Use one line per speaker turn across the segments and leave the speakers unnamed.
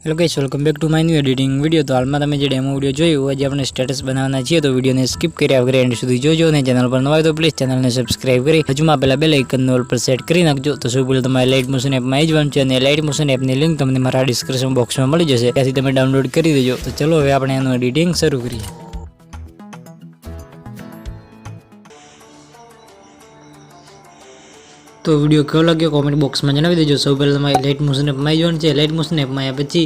Hello guys, welcome back to my new editing video. तो हाल में તમે જે ડેમો વિડિયો જોયો આજે આપણે સ્ટેટસ બનાવવાના છીએ, તો વિડિયોને સ્કીપ કર્યા વગર એન્ડ સુધી જોજો અને ચેનલ પર નવા હોય તો પ્લીઝ ચેનલને સબસ્ક્રાઇબ કરી બાજુમાં આપેલા બેલ આઇકનને ઓલ પર સેટ કરી નાખજો। તો સૌ પહેલા તમારે લાઇટ મોશન એપમાં આવી જવાનું છે અને લાઇટ મોશન એપની લિંક તમને મારા ડિસ્ક્રિપ્શન બોક્સમાં મળી જશે, ત્યાંથી તમે ડાઉનલોડ કરી દેજો। તો ચલો હવે આપણે એનું એડિટિંગ શરૂ કરીએ। तो वीडियो केवो लग्यो कॉमेंट बॉक्स में जणावी देजो। सौ पहले तमारे लाइट मोशन एप में आई जवानुं छे। लाइट मोशन एप में आव्या पछी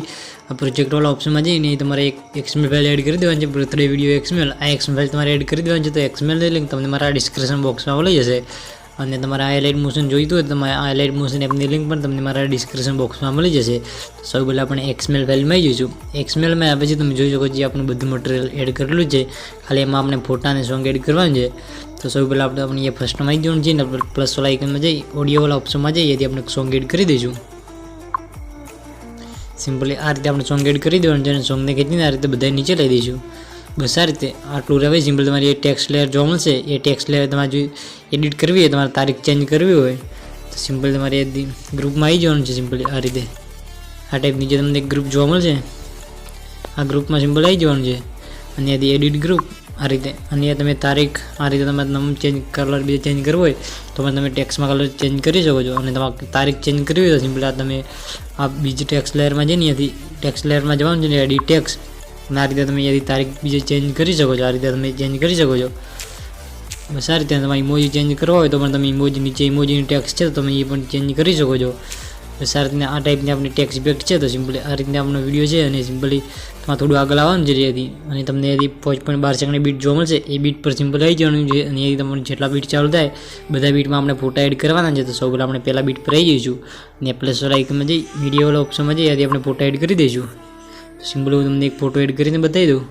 आ प्रोजेक्ट वाला ऑप्शन में जईने तमारे एक एक्सएमएल फाइल एड करी देवानी छे। बर्थडे विडियो एक्सएमएल आ एक्सएमएल फाइल तमारे एड करी देवानी छे। तो एक्सएमएल ની લિંક તમને મારા ડિસ્ક્રિપ્શન બોક્સમાં મળી જશે અને તમારે આ લાઇટ મોશન જોઈતું હોય તો તમારે આ લાઇટ મોશન એપની લિંક પણ તમને મારા ડિસ્ક્રિપ્શન બોક્સમાં મળી જશે। સૌ પહેલાં આપણે XML ફાઇલમાં આવી જઈશું। XML માં આવ્યા પછી તમે જોઈ શકો છો આપણું બધું મટીરિયલ એડ કરેલું છે, ખાલી એમાં આપણે ફોટા અને સોંગ એડ કરવાનું છે। तो सब पहले अपने ये फर्स्ट में जो प्लस वाला आइकन में जाइए, ऑडियो वाला ऑप्शन में जाइए, यदि अपने सॉन्ग एड कर दीजिए। सिंपली आ रीते अपने सॉन्ग एड कर देवानुं, सॉन्ग ने खींचीने आ रीते बधाय नीचे लई दईशुं। बस आ रीते आटलुं रहे। सिंपल तमारे ये टेक्स्ट लेयर जो मळशे ए टेक्स्ट लेयर तमारे जो एडिट करवी होय, तमारे तारीख चेन्ज करवी होय तो सिंपल तमारे ग्रुप में आई जवानुं छे। सिंपली आ रीते आ टाइप नीचे तमने एक ग्रुप जोवा मळशे, आ ग्रुप में सिंपल आई जवानुं छे अने यदि एडिट ग्रुप आ रीते अने तमे तारीख आ रीते तमारे नाम चेन्ज कलर बीजे चेन्ज करवो होय तो तमे टेक्स्ट में कलर चेन्ज करी शको छो। अने तमारे तारीख चेन्ज करवी होय तो सिंपल आ तमे आ बीजी टेक्स्ट लेयर में जईने अहींथी टेक्स्ट लेयर में जवानुं छे, एडिट टेक्स्ट अने आ रीते तमे यदि तारीख बीजे चेन्ज करी शको छो। आ रीते तमे चेन्ज करी शको छो। बस आ रीते तमारे इमोजी चेन्ज करवा होय तो पण तमे इमोजी नीचे इमोजी टेक्स्ट छे तो तमे ए पण चेन्ज करी शको छो। बस आ रीते आ टाइपनी आपणी टेक्स्ट इफेक्ट है। तो सिंपली आ रीते आपणो विडियो है अने सिंपली તમારે થોડું આગળ આવવાનું છે એથી અને તમને એથી 5.12 સેકન્ડની બીટ જોવા મળશે। એ બીટ પર સિમ્પલ આવી જવાનું છે અને એ તમને જેટલા બીટ ચાલુ થાય બધા બીટમાં આપણે ફોટા એડ કરવાના છે। તો સૌ પહેલાં આપણે પહેલા બીટ પર આવી જઈશું અને પ્લસ વાળા આઇકનમાં જઈ મીડિયા વાળા ઓપ્શનમાં જઈ એથી આપણે ફોટા એડ કરી દઈશું। તો સિમ્પલ હું તમને એક ફોટો એડ કરીને બતાવી દઉં।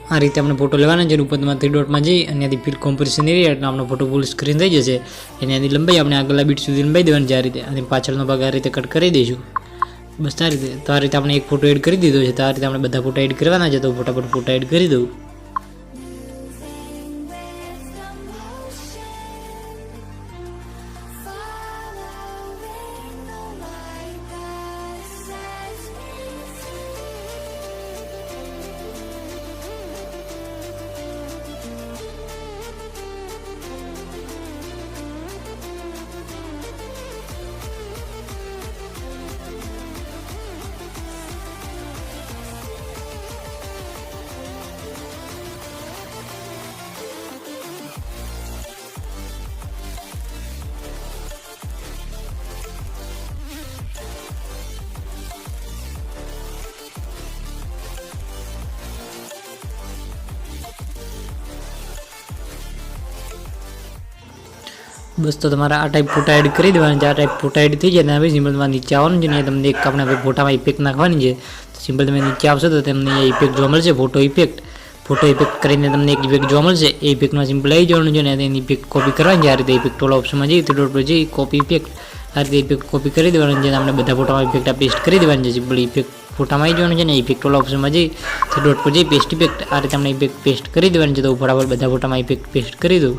आ रीते अपने फोटो लेवाना है। ऊपर तमारे 3 डॉट में जई अने यदि फिर कॉम्प्रेशन एरिया એટલે આપણો ફોટો ફૂલ સ્ક્રીન થઈ જશે અને એની લંબાઈ આપણે આગળના બીટ સુધી લંબાઈ દેવાની છે। આ રીતે અને પાછળનો ભાગ આ રીતે કટ કરી દઈશું। બસ આ રીતે। તો આ રીતે આપણે એક ફોટો એડ કરી દીધો છે। તો આ રીતે આપણે બધા ફોટા એડ કરવાના છે। તો ફટાફટ ફોટા એડ કરી દઉં। बस तो तमारा आ टाइप फोटा एड करी देवाना है। आ टाइप फोटा एड थी जाए भाई सिंपल तमारे नीचे आवવાનું છે ને તમને એક આપણે ફોટામાં ઇફેક્ટ નાખવાની છે। તો સિમ્પલ તમે નીચે આવશો તો તમને એ ઇફેક્ટ જોવા મળશે, ફોટો ઇફેક્ટ કરીને તમને એક ઇફેક્ટ જોવા મળશે। એ ઇફેક્ટમાં સિમ્પલ આવી જવાનું છે ને એની ઇફેક્ટ કોપી કરવાની છે। આ રીતે ઇફેક્ટ વાળા ઓપ્શનમાં જઈ 3 ડોટ પર જઈ કોપી ઇફેક્ટ આ રીતે ઇફેક્ટ કોપી કરી દેવાની છે। આપણે બધા ફોટામાં ઇફેક્ટ પેસ્ટ કરી દેવાની છે। સિમ્પલ ઇફેક્ટ ફોટામાં આવી જવાનું છે ને ઇફેક્ટ વાળા ઓપ્શનમાં જઈ 3 ડોટ પર જઈ પેસ્ટ ઇફેક્ટ આ રીતે આપણે ઇફેક્ટ પેસ્ટ કરી દેવાની છે। તો ફટાફટ બધા ફોટામાં ઇફેક્ટ પેસ્ટ કરી દઉં।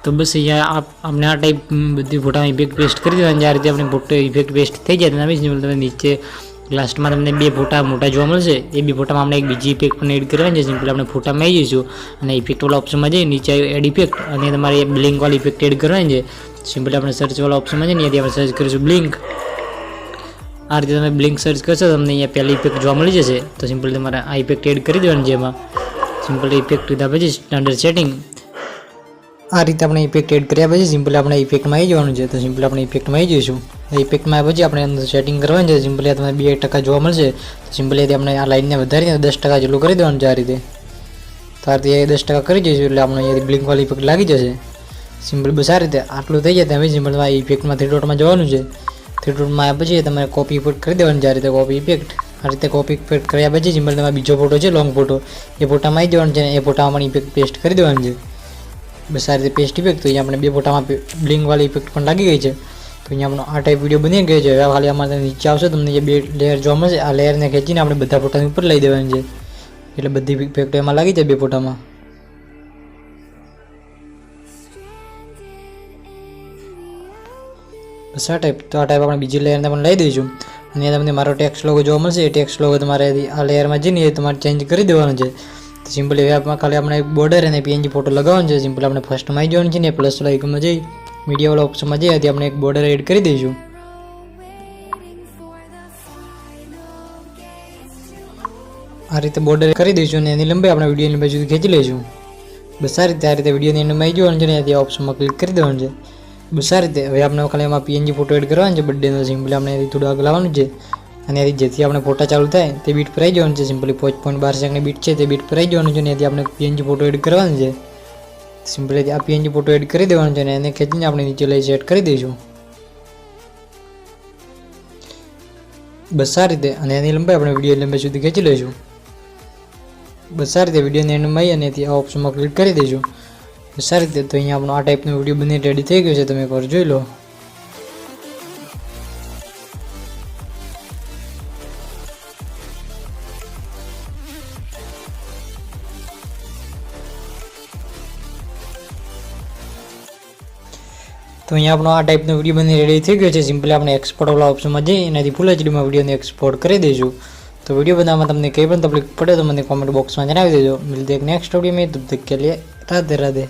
तो बस यहाँ आप अपने आ टाइप बधी फोटा में इफेक्ट पेस्ट कर देवानी है। आ रीते अपने फोटो इफेक्ट पेस्ट थी जाए तो सिंपल तमे नीचे लास्ट में तमने 2 फोटा मोटा जोवा मळशे। ए 2 फोटा में आपणे एक बीजी इफेक्ट पण एड करवानी है। सिंपल अपने फोटा में आई जईशुं अने इफेक्ट वाला ऑप्शन में जई नीचे एड इफेक्ट अने तमारे ब्लिंक वाली इफेक्ट एड करवानी है। सिंपल अपने सर्च वाला ऑप्शन में जईने यदि આપણે सर्च કરીશું ब्लिंक, आ रीते तमे ब्लिंक सर्च करशो तो तमने अहींया पहली इफेक्ट जोवा मळी जशे। तो सिंपल तमारे आ इफेक्ट एड करी देवानी है। एमां सिंपल इफेक्ट લીધા પછી સ્ટાન્ડર્ડ સેટિંગ आ रीते अपने इफेक्ट एड कर्या पछी सिंपल अपने इफेक्ट में आई जवानुं छे। तो सिंपल अपने इफेक्ट में आई जईशुं। इफेक्ट में पछी अपने अंदर सेटिंग करवानी छे। सिंपल तमने 2% जोवा मळशे। तो सिंपल यदि अपने आ लाइन ने वधारीने 10% जेटલું કરી દેવાનું છે। आ रीते तो आ रीते 10% કરી જઈશું એટલે આપણે અહીંયા બ્લિંક વાળી ઇફેક્ટ લાગી જશે। સિમ્પલ બસ આ રીતે આટલું થઈ જાય તમે સિમ્પલમાં ઇફેક્ટમાં 3 ડોટમાં જવાનું છે. 3 ડોટમાં આવ્યા પછી તમારે કોપી ઇફેક્ટ કરી દેવાનું છે. આ રીતે કોપી ઇફેક્ટ, આ રીતે કોપી ઇફેક્ટ કર્યા પછી સિમ્પલ તમારે બીજો ફોટો છે લોંગ ફોટો, એ ફોટામાં આવી જવાનું છે ને એ ફોટામાં પણ ઇફેક્ટ પેસ્ટ કરી દેવાનું છે. બસ આ રીતે પેસ્ટ ઇફેક્ટ. તો અહીંયા આપણે 2 ફોટામાં બ્લિંકવાળી ઇફેક્ટ પણ લાગી ગઈ છે. તો અહીંયા આપણો આ ટાઈપ વિડીયો બની ગયો છે. હવે ખાલી આમાં નીચે આવશે તમને જે 2 લેયર જોવા મળશે, આ લેયરને ખેંચીને આપણે બધા ફોટાની ઉપર લઈ દેવાની છે, એટલે બધી ઇફેક્ટ એમાં લાગી જાય 2 ફોટામાં. બસ આ ટાઈપ. તો આ ટાઈપ આપણે બીજી લેયરને પણ લઈ દઈશું અને તમને મારો ટેક્સ્ટ લોગો જોવા મળશે. એ ટેક્સ્ટ લોગો તમારે આ લેયરમાં જઈને તમારે ચેન્જ કરી દેવાનો છે. તો સિમ્પલ હવે ખાલી આપણે એક બોર્ડર અને પીએનજી ફોટો લગાવવાનો છે. સિમ્પલ આપણે ફર્સ્ટમાં આવી જવાનું છે ને પ્લસ વાળા આઇકનમાં જઈ મીડિયાવાળા ઓપ્શનમાં જઈએ ત્યાંથી આપણે એક બોર્ડર એડ કરી દઈશું. આ રીતે બોર્ડર કરી દઈશું અને એની લંબાઈ આપણે વિડીયોની લંબાઈ સુધી ખેંચી લઈશું. બસ આ રીતે વિડીયોની એન્ડમાં આવી જવાનું છે ને ત્યાં ઓપ્શનમાં ક્લિક કરી દેવાનું છે. બસ આ રીતે. હવે આપણે ખાલી એમાં પીએનજી ફોટો એડ કરવાનો છે બર્થડેનો. સિમ્પલી આપણે થોડું આગળ લાવવાનું છે અને જેથી આપણે ફોટા ચાલુ થાય તે બીટ પર આવી જવાનું છે. સિમ્પલી 5.12 સેકન્ડની બીટ છે તે બીટ પર આવી જવાનું છે ને ત્યાંથી આપણે પીએનજી ફોટો એડ કરવાનો છે. સિમ્પલી આ પીએનજી ફોટો એડ કરી દેવાનો છે અને એને ખેંચીને આપણે નીચે લઈ સેટ કરી દઈશું. બસ આ રીતે. અને એની લંબાઈ આપણે વિડીયો લંબાઈ સુધી ખેંચી લઈશું. બસ આ રીતે વિડીયોની એન્ડમાં આવી અને ત્યાં ઓપ્શનમાં ક્લિક કરી દઈશું. બસ આ રીતે. તો અહીંયા આપણો આ ટાઈપનો વિડીયો બની રેડી થઈ ગયો છે, તમે એકવાર જોઈ લો. તો અહીંયા આપણો આ ટાઈપનો વિડીયો બની રેડી થઈ ગયો છે. સિમ્પલી આપણે એક્સપોર્ટ વાળા ઓપ્શનમાં જઈ એનાથી ફૂલ એચડીમાં વિડીયોને એક્સપોર્ટ કરી દઈશું. તો વિડીયો બનાવવામાં તમને કંઈ પણ તકલીફ પડે તો મને કોમેન્ટ બોક્સમાં જણાવી દેજો. મિલતે એક નેક્સ્ટ વિડીયો में, तब तक के लिए राधे राधे.